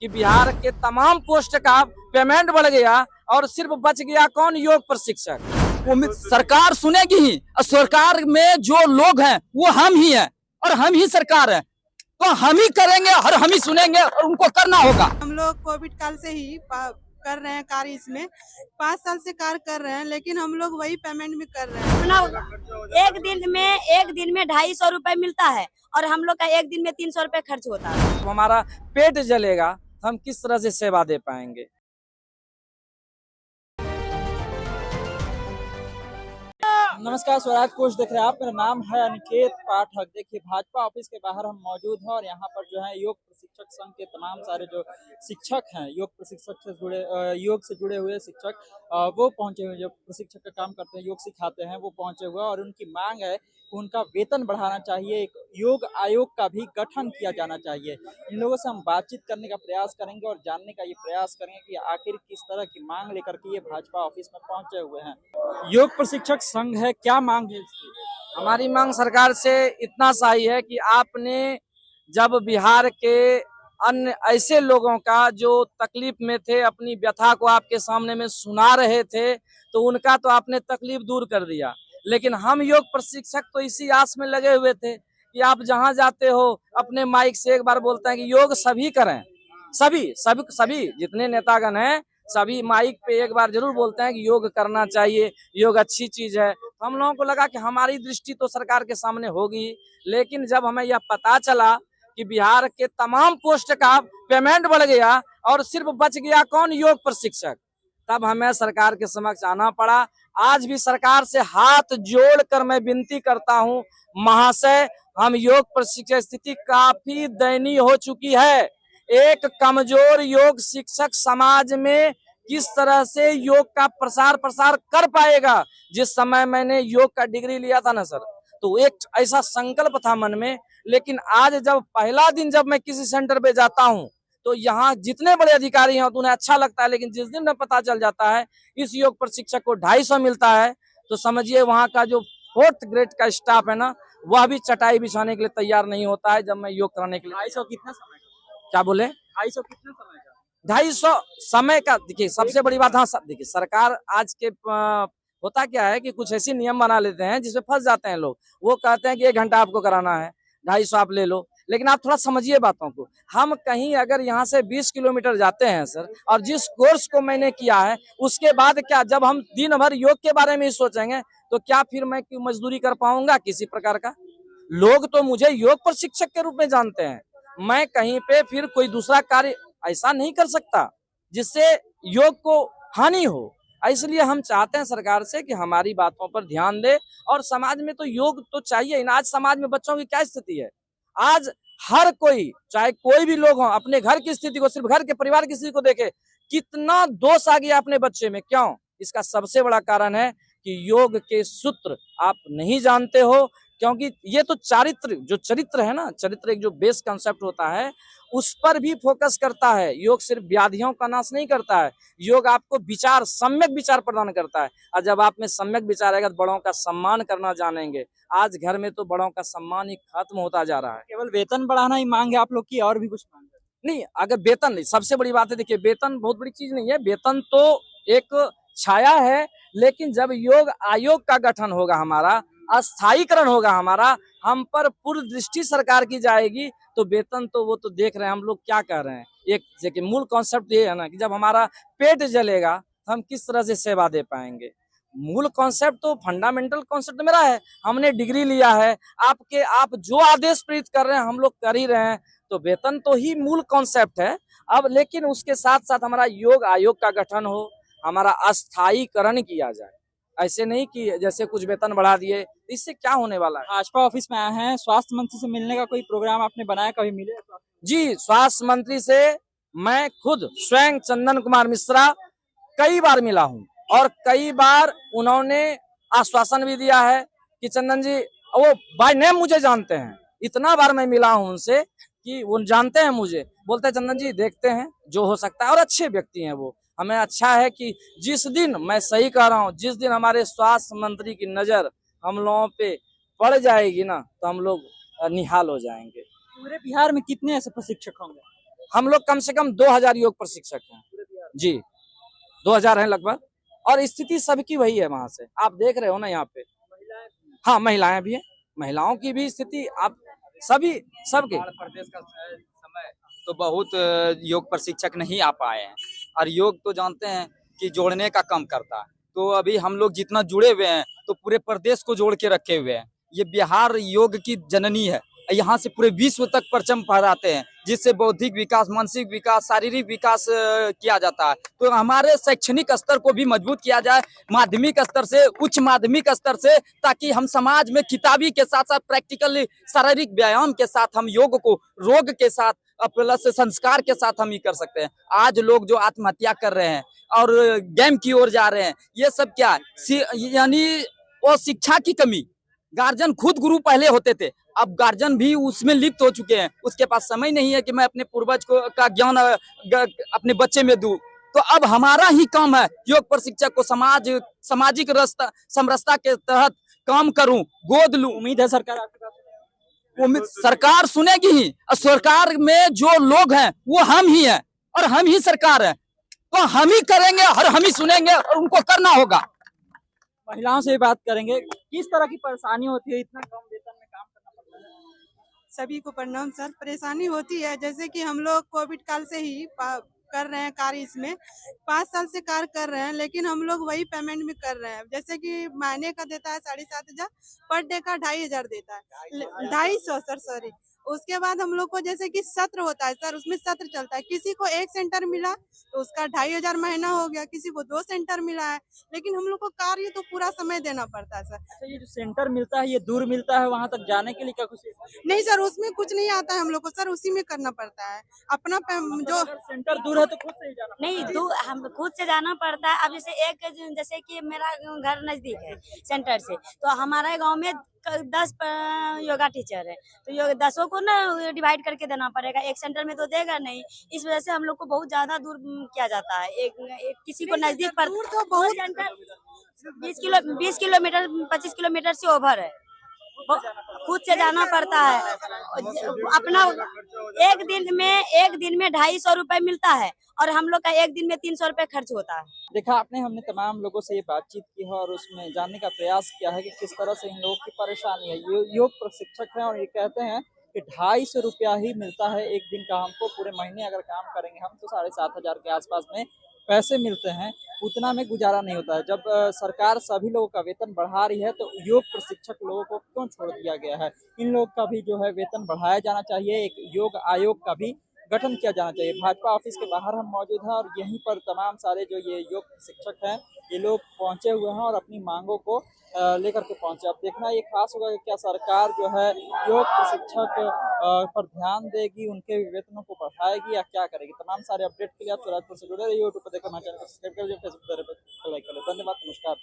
कि बिहार के तमाम पोस्ट का पेमेंट बढ़ गया और सिर्फ बच गया कौन, योग प्रशिक्षक। वो सरकार सुनेगी ही, और सरकार में जो लोग हैं वो हम ही हैं और हम ही सरकार है, तो हम ही करेंगे और हम ही सुनेंगे और उनको करना होगा। हम लोग कोविड काल से ही कर रहे हैं कार्य, इसमें 5 साल से कार्य कर रहे हैं, लेकिन हम लोग वही पेमेंट भी कर रहे हैं। एक दिन में 250 रुपए मिलता है और हम लोग का एक दिन में 300 रुपए खर्च होता है। हमारा पेट जलेगा तो हम किस तरह से सेवा दे पाएंगे। नमस्कार, स्वराज पोस्ट देख रहे हैं आप। मेरा नाम है अनिकेत पाठक। देखिए, भाजपा ऑफिस के बाहर हम मौजूद हैं और यहाँ पर जो है योग प्रशिक्षक संघ के तमाम सारे जो शिक्षक हैं, योग प्रशिक्षक से जुड़े योग से जुड़े हुए शिक्षक वो पहुंचे हुए, जो प्रशिक्षक का काम करते हैं, योग सिखाते हैं, वो पहुंचे हुए और उनकी मांग है कि उनका वेतन बढ़ाना चाहिए, एक योग आयोग का भी गठन किया जाना चाहिए। इन लोगों से हम बातचीत करने का प्रयास करेंगे और जानने का ये प्रयास करेंगे कि आखिर किस तरह की मांग लेकर के ये भाजपा ऑफिस में पहुंचे हुए हैं। योग प्रशिक्षक संघ है, क्या मांग है इसकी? हमारी मांग सरकार से इतना सा ही है कि आपने जब बिहार के अन्य ऐसे लोगों का जो तकलीफ में थे, अपनी व्यथा को आपके सामने में सुना रहे थे, तो उनका तो आपने तकलीफ दूर कर दिया, लेकिन हम योग प्रशिक्षक तो इसी आस में लगे हुए थे कि आप जहां जाते हो अपने माइक से एक बार बोलते हैं कि योग सभी करें। सभी सभी सभी जितने नेतागण हैं सभी माइक पे एक बार जरूर बोलते हैं कि योग करना चाहिए, योग अच्छी चीज है। तो हम लोगों को लगा कि हमारी दृष्टि तो सरकार के सामने होगी, लेकिन जब हमें यह पता चला कि बिहार के तमाम पोस्ट का पेमेंट बढ़ गया और सिर्फ बच गया कौन, योग प्रशिक्षक, तब हमें सरकार के समक्ष आना पड़ा। आज भी सरकार से हाथ जोड़कर मैं विनती करता हूं, महाशय, हम योग प्रशिक्षक स्थिति काफी दयनीय हो चुकी है। एक कमजोर योग शिक्षक समाज में किस तरह से योग का प्रसार कर पाएगा। जिस समय मैंने योग का डिग्री लिया था ना सर, तो एक ऐसा संकल्प था मन में, लेकिन आज जब पहला दिन जब मैं किसी सेंटर पे जाता हूँ तो यहाँ जितने बड़े अधिकारी हैं तो उन्हें अच्छा लगता है, लेकिन जिस दिन में पता चल जाता है इस योग प्रशिक्षक को 250 मिलता है, तो समझिए वहाँ का जो 4th ग्रेड का स्टाफ है ना, वह भी चटाई बिछाने के लिए तैयार नहीं होता है जब मैं योग कराने के लिए। 250 कितना समय का? क्या बोले? 250 कितना समय का? 250 समय का। देखिए, सबसे बड़ी बात, हाँ देखिए, सरकार आज के होता क्या है कि कुछ ऐसे नियम बना लेते हैं जिसमें फंस जाते हैं लोग। वो कहते हैं कि 1 घंटा आपको कराना है, 250 आप ले लो, लेकिन आप थोड़ा समझिए बातों को। हम कहीं अगर यहाँ से 20 किलोमीटर जाते हैं सर, और जिस कोर्स को मैंने किया है उसके बाद क्या, जब हम दिन भर योग के बारे में ही सोचेंगे तो क्या फिर मैं मजदूरी कर पाऊंगा किसी प्रकार का? लोग तो मुझे योग प्रशिक्षक के रूप में जानते हैं, मैं कहीं पे फिर कोई दूसरा कार्य ऐसा नहीं कर सकता जिससे योग को हानि हो। इसलिए हम चाहते हैं सरकार से कि हमारी बातों पर ध्यान दे, और समाज में तो योग तो चाहिए। आज समाज में बच्चों की क्या स्थिति है, आज हर कोई, चाहे कोई भी लोग हो, अपने घर की स्थिति को, सिर्फ घर के परिवार की स्थिति को देखे, कितना दोष आ गया अपने बच्चे में। क्यों? इसका सबसे बड़ा कारण है कि योग के सूत्र आप नहीं जानते हो, क्योंकि ये तो चरित्र है ना, चरित्र एक जो बेस कंसेप्ट होता है उस पर भी फोकस करता है। योग सिर्फ व्याधियों का नाश नहीं करता है, योग आपको विचार, सम्यक विचार प्रदान करता है, और जब आप में सम्यक विचार आएगा तो बड़ों का सम्मान करना जानेंगे। आज घर में तो बड़ों का सम्मान ही खत्म होता जा रहा है। केवल वेतन बढ़ाना ही मांग है आप लोग की, और भी कुछ मांग है? नहीं, अगर वेतन नहीं, सबसे बड़ी बात है, देखिए वेतन बहुत बड़ी चीज नहीं है, वेतन तो एक छाया है, लेकिन जब योग आयोग का गठन होगा, हमारा अस्थायीकरण होगा, हमारा हम पर पूर्ण दृष्टि सरकार की जाएगी, तो वेतन तो वो तो देख रहे हैं हम लोग क्या कर रहे हैं। एक देखिए, मूल कॉन्सेप्ट ये है ना कि जब हमारा पेट जलेगा तो हम किस तरह से सेवा दे पाएंगे। मूल कॉन्सेप्ट तो फंडामेंटल कॉन्सेप्ट मेरा है, हमने डिग्री लिया है, आप जो आदेश प्रेरित कर रहे हैं हम लोग कर ही रहे हैं, तो वेतन तो ही मूल कॉन्सेप्ट है। अब लेकिन उसके साथ साथ हमारा योग आयोग का गठन हो, हमारा अस्थायीकरण किया जाए, ऐसे नहीं कि जैसे कुछ वेतन बढ़ा दिए, इससे क्या होने वाला है। भाजपा ऑफिस में आए हैं, स्वास्थ्य मंत्री से मिलने का कोई प्रोग्राम आपने बनाया, कभी मिले? जी, स्वास्थ्य मंत्री से मैं खुद स्वयं चंदन कुमार मिश्रा कई बार मिला हूं, और कई बार उन्होंने आश्वासन भी दिया है कि चंदन जी, वो बाय नेम मुझे जानते हैं, इतना बार मैं मिला हूं उनसे कि वो जानते हैं मुझे, बोलते हैं चंदन जी देखते हैं जो हो सकता है, और अच्छे व्यक्ति हैं वो। हमें अच्छा है कि जिस दिन, मैं सही कह रहा हूँ, जिस दिन हमारे स्वास्थ्य मंत्री की नजर हम लोगों पे पड़ जाएगी ना, तो हम लोग निहाल हो जाएंगे। पूरे बिहार में कितने ऐसे प्रशिक्षक होंगे? हम लोग कम से कम 2000 योग प्रशिक्षक हैं जी, 2000 हैं लगभग। और स्थिति सबकी वही है वहां से, आप देख रहे हो ना यहाँ पे। हाँ, महिलाएं भी हैं, महिलाओं की भी स्थिति आप सभी सबके। प्रदेश का समय तो बहुत योग प्रशिक्षक नहीं आ पाए हैं, और योग तो जानते हैं कि जोड़ने का काम करता है। तो अभी हम लोग जितना जुड़े हुए हैं तो पूरे प्रदेश को जोड़ के रखे हुए हैं। ये बिहार योग की जननी है, यहाँ से पूरे विश्व तक परचम फहराते हैं, जिससे बौद्धिक विकास, मानसिक विकास, शारीरिक विकास किया जाता है। तो हमारे शैक्षणिक स्तर को भी मजबूत किया जाए, माध्यमिक स्तर से, उच्च माध्यमिक स्तर से, ताकि हम समाज में किताबी के साथ साथ प्रैक्टिकली शारीरिक व्यायाम के साथ हम योग को रोग के साथ प्लस संस्कार के साथ हम ही कर सकते हैं। आज लोग जो आत्महत्या कर रहे हैं और गेम की ओर जा रहे हैं, ये सब क्या है? यानी वो शिक्षा की कमी। गार्जियन खुद गुरु पहले होते थे, अब गार्जियन भी उसमें लिप्त हो चुके हैं। उसके पास समय नहीं है कि मैं अपने पूर्वज को का ज्ञान अपने बच्चे में दूं। तो अब हमारा ही काम है योग प्रशिक्षक को सामाजिक समरसता के तहत काम करूं, गोद लूं। उम्मीद है सरकार आपकी बात सुनेगी। उम्मीद सरकार सुनेगी ही, और सरकार में जो लोग हैं वो हम ही हैं, और हम ही सरकार है, तो हम ही करेंगे और हम ही सुनेंगे, और उनको करना होगा। महिलाओं से भी बात करेंगे, किस तरह की परेशानी होती है इतना कम वेतन में काम करना पड़ता है? सभी को प्रणाम सर। परेशानी होती है, जैसे कि हम लोग कोविड काल से ही कर रहे हैं कार्य इसमें, 5 साल से कार्य कर रहे हैं, लेकिन हम लोग वही पेमेंट भी कर रहे हैं। जैसे कि महीने का देता है 7,500, पर डे का 2,500 देता है, 250 सर सॉरी। उसके बाद हम लोग को जैसे कि सत्र होता है सर, उसमें सत्र चलता है। किसी को 1 सेंटर मिला तो उसका 2,500 महीना हो गया, किसी को 2 सेंटर मिला है, लेकिन हम लोग को कार्य तो पूरा समय देना पड़ता है सर। अच्छा, ये जो सेंटर मिलता है ये दूर मिलता है, वहां तक जाने के लिए क्या कुछ? नहीं सर, उसमें कुछ नहीं आता है हम लोग को सर, उसी में करना पड़ता है अपना जो अगर सेंटर दूर है तो खुद से ही जाना नहीं, हम खुद से जाना पड़ता है। अब जैसे कि मेरा घर नजदीक है सेंटर से, तो हमारे गांव में 10 योगा टीचर है, तो 10 को ना डिवाइड करके देना पड़ेगा, एक सेंटर में तो देगा नहीं। इस वजह से हम लोग को बहुत ज्यादा दूर किया जाता है। एक किसी को नजदीक पर दूर तो बहुत सेंटर 20 किलोमीटर 25 किलोमीटर से ओवर है, खुद से जाना पड़ता है। अपना एक दिन में 250 रुपए मिलता है, और हम लोग का एक दिन में 300 रुपए खर्च होता है। देखा आपने, हमने तमाम लोगों से ये बातचीत की है और उसमें जानने का प्रयास किया है कि किस तरह से इन लोगों की परेशानी है। योग प्रशिक्षक हैं और ये कहते हैं कि 250 रुपया ही मिलता है एक दिन का। हमको पूरे महीने अगर काम करेंगे हम तो 7,500 के आसपास में पैसे मिलते हैं, उतना में गुजारा नहीं होता है। जब सरकार सभी लोगों का वेतन बढ़ा रही है तो योग प्रशिक्षक लोगों को क्यों छोड़ दिया गया है? इन लोग का भी जो है वेतन बढ़ाया जाना चाहिए, एक योग आयोग का भी गठन किया जाना चाहिए। भाजपा ऑफिस के बाहर हम मौजूद हैं और यहीं पर तमाम सारे जो ये योग प्रशिक्षक हैं ये लोग पहुंचे हुए हैं और अपनी मांगों को लेकर के पहुंचे। अब देखना ये खास होगा कि क्या सरकार जो है योग प्रशिक्षक पर ध्यान देगी, उनके वेतनों को बढ़ाएगी या क्या करेगी। तमाम सारे अपडेट के लिए आप स्वराजपुर से जुड़े रहिए। यूट्यूब पर देखकर हमारे चैनल को सब्सक्राइब कर लीजिए, फेसबुक पर लाइक कर लीजिए। धन्यवाद, नमस्कार।